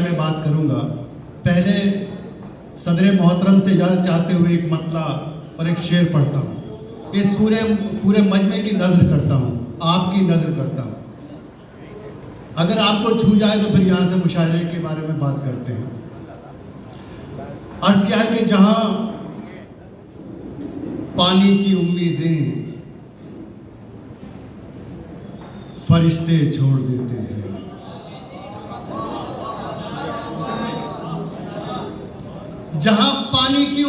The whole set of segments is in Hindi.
में बात करूंगा। पहले सदर मोहतरम से इजाज़त चाहते हुए एक मतला और एक शेर पढ़ता हूँ। इस पूरे मजमे की नज़र करता हूँ, आपकी नज़र करता हूँ। अगर आपको छू जाए तो फिर यहाँ से मुशायरे के बारे में बात करते हैं। अर्ज़ क्या है कि जहाँ पानी की उम्मीदें फरिश्ते छोड़ देते हैं, जहां पानी की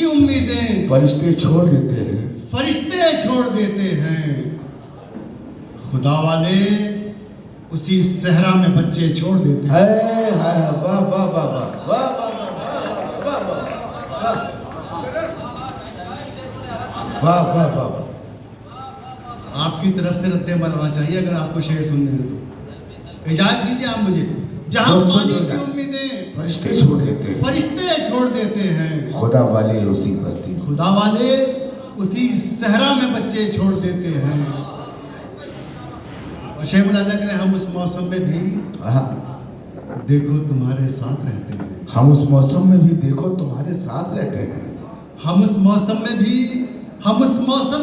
उम्मीदें फरिश्ते छोड़ देते हैं, फरिश्ते छोड़ देते हैं, खुदा वाले उसी सहरा में बच्चे छोड़ देते हैं। वाह वाह वाह वाह वाह वाह वाह वाह। आपकी तरफ से रद्द अमल होना चाहिए अगर आपको शेर सुनने हैं तो। इजाजत दीजिए आप मुझे। जहां पानी की उम्मीदें फरिश्ते छोड़ देते हैं, फरिश्ते छोड़ देते हैं, खुदा वाले उसी बस्ती, खुदा वाले उसी सहरा में बच्चे छोड़ देते हैं। और शेर मुलाजा करें, हम उस मौसम में भी देखो तुम्हारे साथ रहते हैं, हम उस मौसम में भी देखो तुम्हारे साथ रहते हैं, हम उस मौसम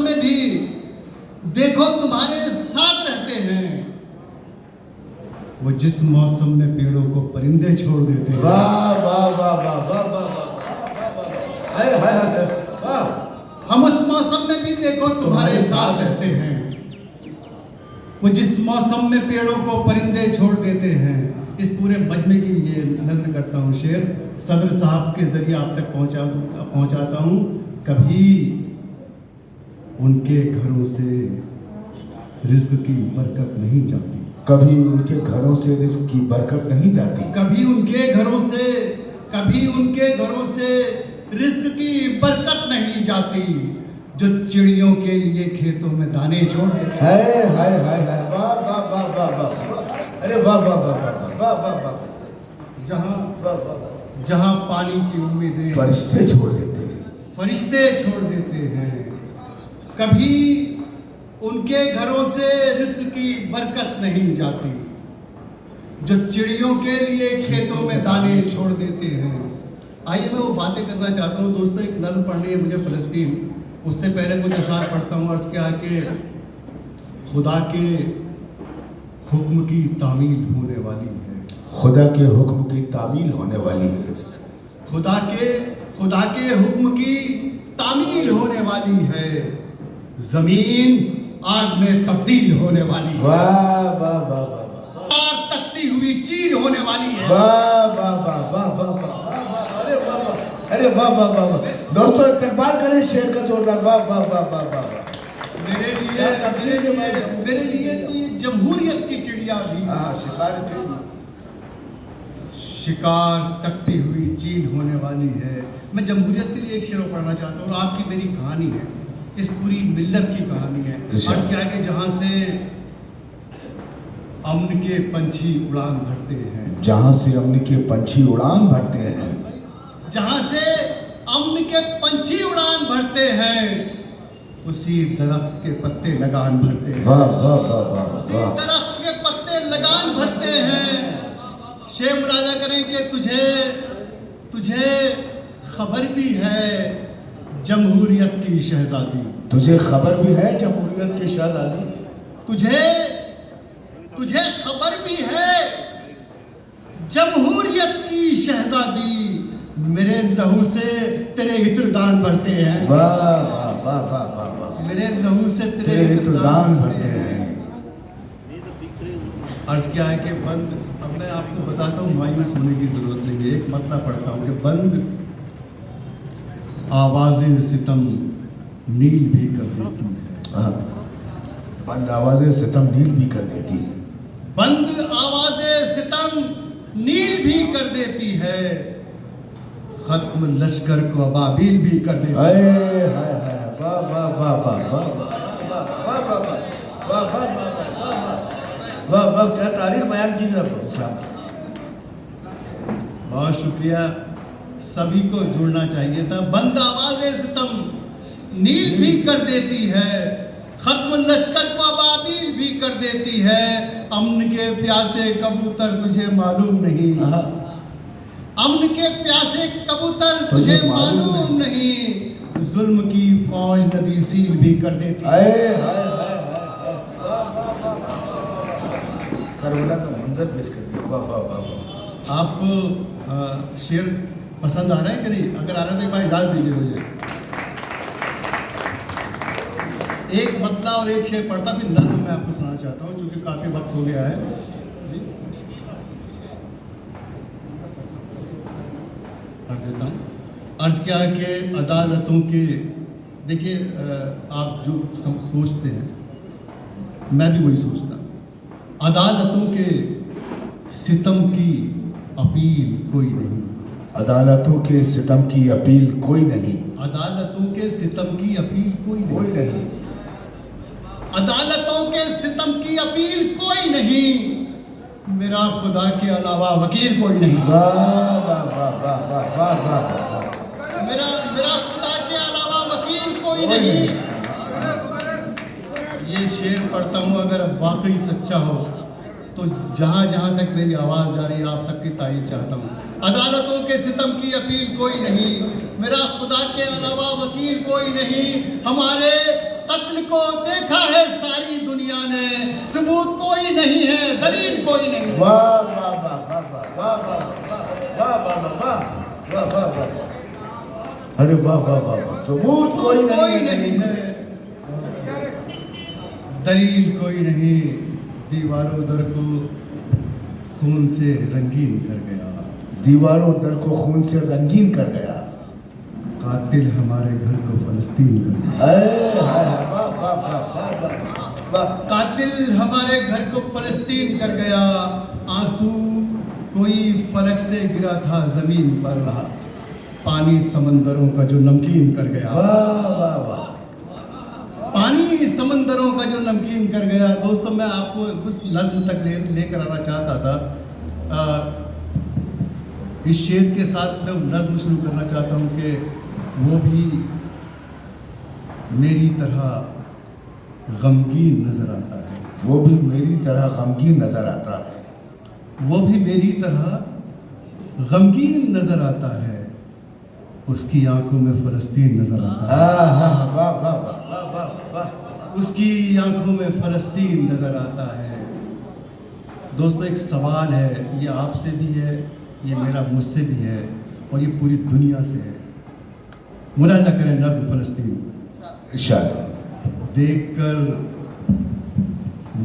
में भी देखो तुम्हारे साथ रहते हैं। वो जिस मौसम में पेड़ों को परिंदे छोड़ देते हैं। वाह वाह वाह वाह वाह वाह। हम उस मौसम में भी देखो तुम्हारे साथ रहते हैं। वो जिस मौसम में पेड़ों को परिंदे छोड़ देते हैं। इस पूरे मजमे की ये नज़र करता हूँ, शेर सदर साहब के जरिए आप तक पहुँचाता हूँ। कभी उनके घरों से रिज़्क़ की बरकत नहीं जाती, कभी उनके घरों से रिज़्क़ की बरकत नहीं जाती, कभी उनके घरों से रिज़्क़ की बरकत नहीं जाती। जो चिड़ियों के लिए खेतों में दाने छोड़ देते हैं। हाय वाह वाह वाह वाह वाह। अरे वाह वाह वाह वाह वाह वाह। जहाँ पानी की उम्मीदें फरिश्ते छोड़ देते हैं, फरिश्ते छोड़ देते हैं। कभी उनके घरों से रिज़्क़ की बरकत नहीं जाती। जो चिड़ियों के लिए खेतों में दाने छोड़ देते हैं। आइए मैं वो बातें करना चाहता हूँ दोस्तों। एक नज़्म पढ़नी है मुझे फ़लस्तीन, उससे पहले कुछ अशार पढ़ता हूँ। अर्ज़ क्या कि खुदा के हुक्म की तामील होने वाली है, खुदा के हुक्म की तामील होने वाली है, खुदा के हुक्म की तामील होने वाली है। ज़मीन आग में तब्दील होने वाली है। वाह वाह वाह वाह। आग तकती हुई चील होने वाली है। वाह वाह वाह वाह वाह वाह। अरे वाह वाह, अरे वाह वाह वाह वाह। दोस्तों इस्तकबाल करें शेर का जोरदार वाह वाह वाह वाह वाह। मेरे लिए तो ये जमहूरियत की चिड़िया भी शिकार तकती हुई चील होने वाली है। मैं जमहूरियत के लिए एक शेर पढ़ना चाहता हूँ। आपकी मेरी कहानी है, इस पूरी मिल्लत की कहानी है। अर्ज़ क्या है कि जहाँ से अमन के पंछी उड़ान भरते हैं, जहाँ से अमन के पंछी उड़ान भरते हैं, जहाँ से अमन के पंछी उड़ान भरते हैं, उसी दरख्त के पत्ते लगान भरते हैं। वाह वाह वाह वाह। उसी दरख्त के पत्ते लगान भरते हैं। शेर मुलाजा करें कि तुझे खबर भी है जमहूरियत की शहजादी, तुझे खबर भी है जमहूरियत की शहजादी, तुझे खबर भी है जमहूरियत की शहजादी। मेरे लहू से तेरे इत्रदान भरते हैं। वाह वाह वाह वाह वाह वाह। मेरे लहू से तेरे इत्रदान भरते हैं। अर्ज़ क्या है कि बंद, अब मैं आपको बताता हूँ, मायूस होने की ज़रूरत नहीं है। एक मतलब पढ़ता हूँ कि बंद आवाज़ें सितम नील भी कर देती है। बंद आवाज़ें सितम नील भी कर देती है, बंद आवाज़ें सितम नील भी कर देती है। खत्म लश्कर को अबाबील भी कर देती है। वाह वाह वाह वाह वाह वाह वाह वाह वाह वाह। क्या तारीख बयान की इस्लाम। बहुत शुक्रिया, सभी को जुड़ना चाहिए था। बंद आवाज़ें सितम नील भी कर देती है, खत्म लश्कर को अबाबील भी कर देती है। अमन के प्यासे कबूतर तुझे मालूम नहीं, हाँ, अमन के प्यासे कबूतर तुझे मालूम नहीं, जुल्म की फौज नदी सील भी कर देती। हाय हाय हाय करबला का मंजर पेश कर दिया। वाह वाह वाह वाह। आपको शेर पसंद आ रहा है कि नहीं? अगर आ रहा है तो एक बार इजाज़त दीजिए मुझे। एक मतला और एक शेर पढ़ता फिर नज़्म मैं आपको सुनाना चाहता हूँ, क्योंकि काफ़ी वक्त हो गया है जी। पढ़ देता हूँ। अर्ज़ किया कि अदालतों के, देखिए आप जो सोचते हैं मैं भी वही सोचता हूँ। अदालतों के सितम की अपील कोई नहीं, अदालतों के सितम की अपील कोई नहीं, अदालतों के सितम की अपील कोई कोई नहीं, नहीं, अदालतों के सितम की अपील कोई नहीं, मेरा खुदा के अलावा वकील कोई नहीं, वाह वाह वाह वाह वाह वाह वाह वाह। मेरा मेरा खुदा के अलावा वकील कोई नहीं। ये शेर पढ़ता हूँ, अगर वाकई सच्चा हो तो जहाँ जहाँ तक मेरी आवाज़ जा रही है आप सबकी तारीफ चाहता हूँ। अदालतों के सितम की अपील कोई नहीं, मेरा खुदा के अलावा वकील कोई नहीं, हमारे कत्ल को देखा है सारी दुनिया ने, सबूत कोई नहीं है, दलील कोई नहीं। वाह वाह वाह वाह वाह वाह वाह वाह वाह वाह वाह वाह। अरे वाह वाह वाह वाह। सबूत कोई नहीं है, दलील कोई नहीं, दीवारों दर को खून से रंगीन कर गया, दीवारों दर को खून से रंगीन कर गया, कातिल हमारे घर को फलस्तीन कर गया, वाह वाह वाह वाह वाह। कातिल हमारे घर को फलस्तीन कर गया, आंसू कोई फलक से गिरा था जमीन पर, पानी समंदरों का जो नमकीन कर गया, वाह वाह वाह। पानी समंदरों का जो नमकीन कर गया। दोस्तों मैं आपको उस नज़्म तक लेकर आना चाहता था। इस शेर के साथ मैं नज़्म शुरू करना चाहता हूँ कि वो भी मेरी तरह गमगीन नज़र आता है, वो भी मेरी तरह गमगीन नजर आता है, वो भी मेरी तरह गमगीन नज़र आता है, उसकी आंखों में फ़लस्तीन नज़र आता है, वाह वाह वाह वाह वाह वाह। उसकी आंखों में फ़लस्तीन नज़र आता है। दोस्तों एक सवाल है, ये आपसे भी है, ये मेरा मुझसे भी है और ये पूरी दुनिया से है। मुलाज़ा करें नज़्म फ़लस्तीन। इंशाअल्लाह। देखकर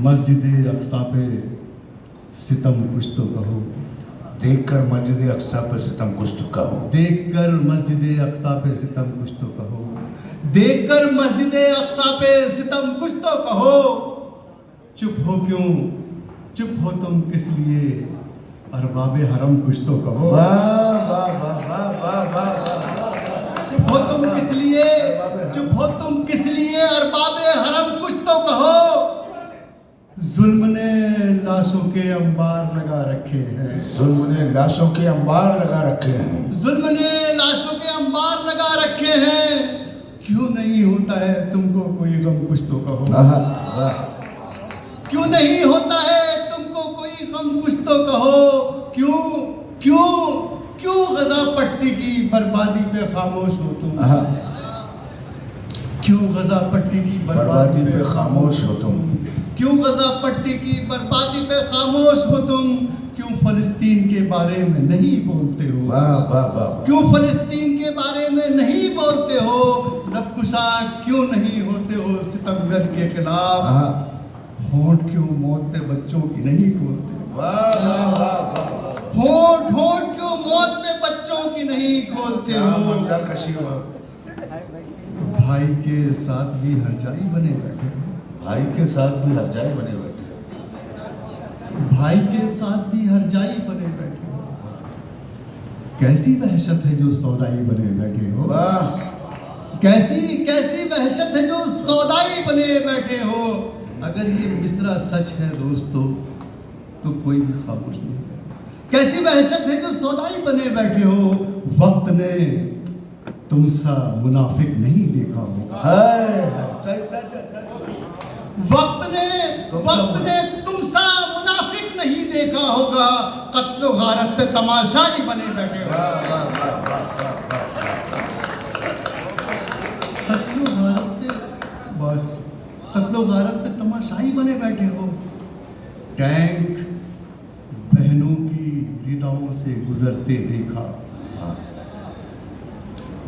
मस्जिद अक्सा पे सितम कुछ तो कहो, देखकर मस्जिद अक्सा पे सितम कुछ तो कहो, देखकर मस्जिद अक्सा पे सितम कुछ तो कहो, देखकर मस्जिद अक्सा पे सितम कुछ तो कहो, चुप हो क्यों, चुप हो तुम किस लिए, अरबाबे हरम कुछ तो कहो, वाह वाह वाह वाह वाह वाह। चुप हो तुम किस लिए, चुप हो तुम किस लिए, अरबाबे हरम कुछ तो कहो। जुल्म ने लाशों के अंबार लगा रखे हैं, जुल्म ने लाशों के अंबार लगा रखे हैं, जुल्म ने लाशों के अंबार लगा रखे हैं, क्यों नहीं होता है तुमको कोई गम कुछ तो कहो, वाह। क्यों नहीं होता है तुमको कोई गम कुछ तो कहो, क्यों क्यों क्यों गजा पट्टी की बर्बादी पे खामोश हो तुम, क्यों गजा पट्टी की बर्बादी पे खामोश हो तुम, क्यों गजा पट्टी की बर्बादी पे खामोश हो तुम, क्यों फलस्तीन के बारे में नहीं बोलते हो, वाह वाह वाह। क्यों फलस्तीन के बारे में नहीं बोलते हो, लबकुशा क्यों नहीं होते हो सितमगर के खिलाफ, होंठ क्यों मौत पे बच्चों की नहीं खोलते, वाह वाह वाह। होंठ होंठ क्यों मौत पे बच्चों की नहीं खोलते हो, भाई के साथ भी हरजाई बने बैठे, भाई के साथ भी हरजाई बने बैठे, भाई के साथ भी हरजाई बने बैठे हो, कैसी वहशत है जो सौदाई बने बैठे हो, वाह। कैसी कैसी वहशत है जो सौदाई बने बैठे हो। अगर ये मिसरा सच है दोस्तों तो कोई भी खामोश नहीं है, कैसी वहशत है जो सौदाई बने बैठे हो, वक्त ने तुम सा मुनाफिक नहीं देखा होगा, वक्त ने तुम सा नहीं देखा होगा, कत्लो गारत पे तमाशाई बने बैठे हो। वाह वाह वाह वाह वाह वाह कत्लो गारत पे बस, कत्लो गारत पे तमाशाई बने बैठे हो। टैंक बहनों की हृदयों से गुजरते देखा।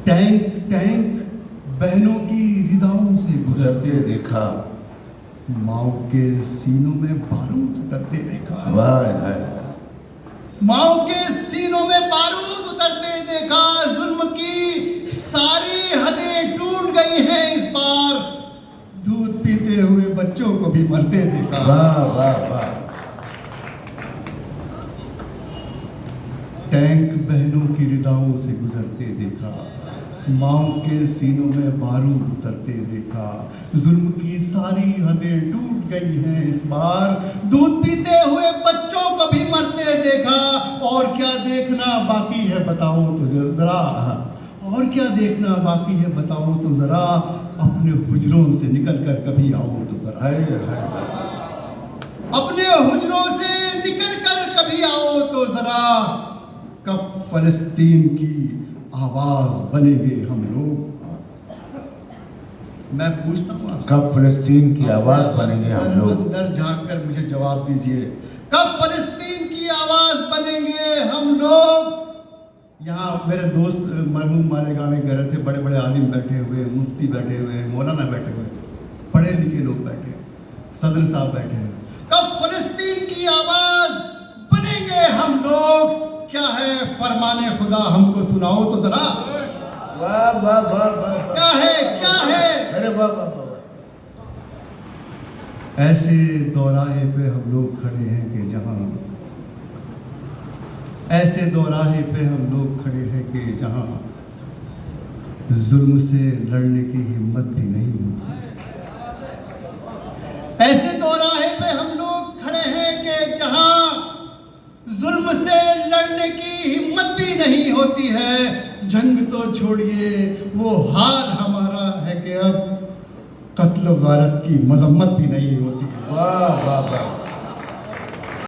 टैंक टैंक बहनों की हृदयों से गुजरते गुजरते देखा। माओ के सीनों में बारूद उतरते देखा। वाह है माओ के सीनों में बारूद उतरते देखा। जुल्म की सारी हदें टूट गई हैं इस बार। दूध पीते हुए बच्चों को भी मरते देखा। वाह वाह वाह टैंक बहनों की हृदयों से गुजरते देखा। माओ के सीनों में बारूद उतरते देखा। जुल्म की सारी हदें टूट गई हैं इस बार। दूध पीते हुए बच्चों को भी मरते देखा। और क्या देखना बाकी है बताओ तो जरा, और क्या देखना बाकी है बताओ तो जरा। अपने हुजरों से निकल कर कभी आओ तो जरा, है अपने हुजरों से निकल कर कभी आओ तो जरा। कब फलस्तीन की आवाज बनेंगे हम लोग। मैं पूछता हूँ आपसे, कब फिलिस्तीन की आवाज बनेंगे हम लोग। अंदर झांक कर मुझे जवाब दीजिए, कब फलस्तीन की आवाज बनेंगे हम लोग। यहाँ मेरे दोस्त मरहूम मालेगांव में गए थे, बड़े बड़े आलिम बैठे हुए, मुफ्ती बैठे हुए, मौलाना बैठे हुए, पढ़े लिखे लोग बैठे, सदर साहब बैठे हैं। कब फलस्तीन की आवाज बनेंगे हम लोग। क्या है फरमाने खुदा हमको सुनाओ तो जरा। वाह वाह वाह वाह क्या है क्या है। अरे वाह वाह वाह ऐसे दौराहे पे हम लोग खड़े हैं कि जहां, ऐसे दौराहे पे हम लोग खड़े हैं कि जहां जुल्म से लड़ने की हिम्मत भी नहीं होती। ऐसे दौराहे पे हम लोग खड़े हैं कि जहां जुल्म से लड़ने की हिम्मत भी नहीं होती है। जंग तो छोड़िए, वो हाल हमारा है कि अब कत्ल गारत की मजम्मत भी नहीं होती है। वाह वाह वाह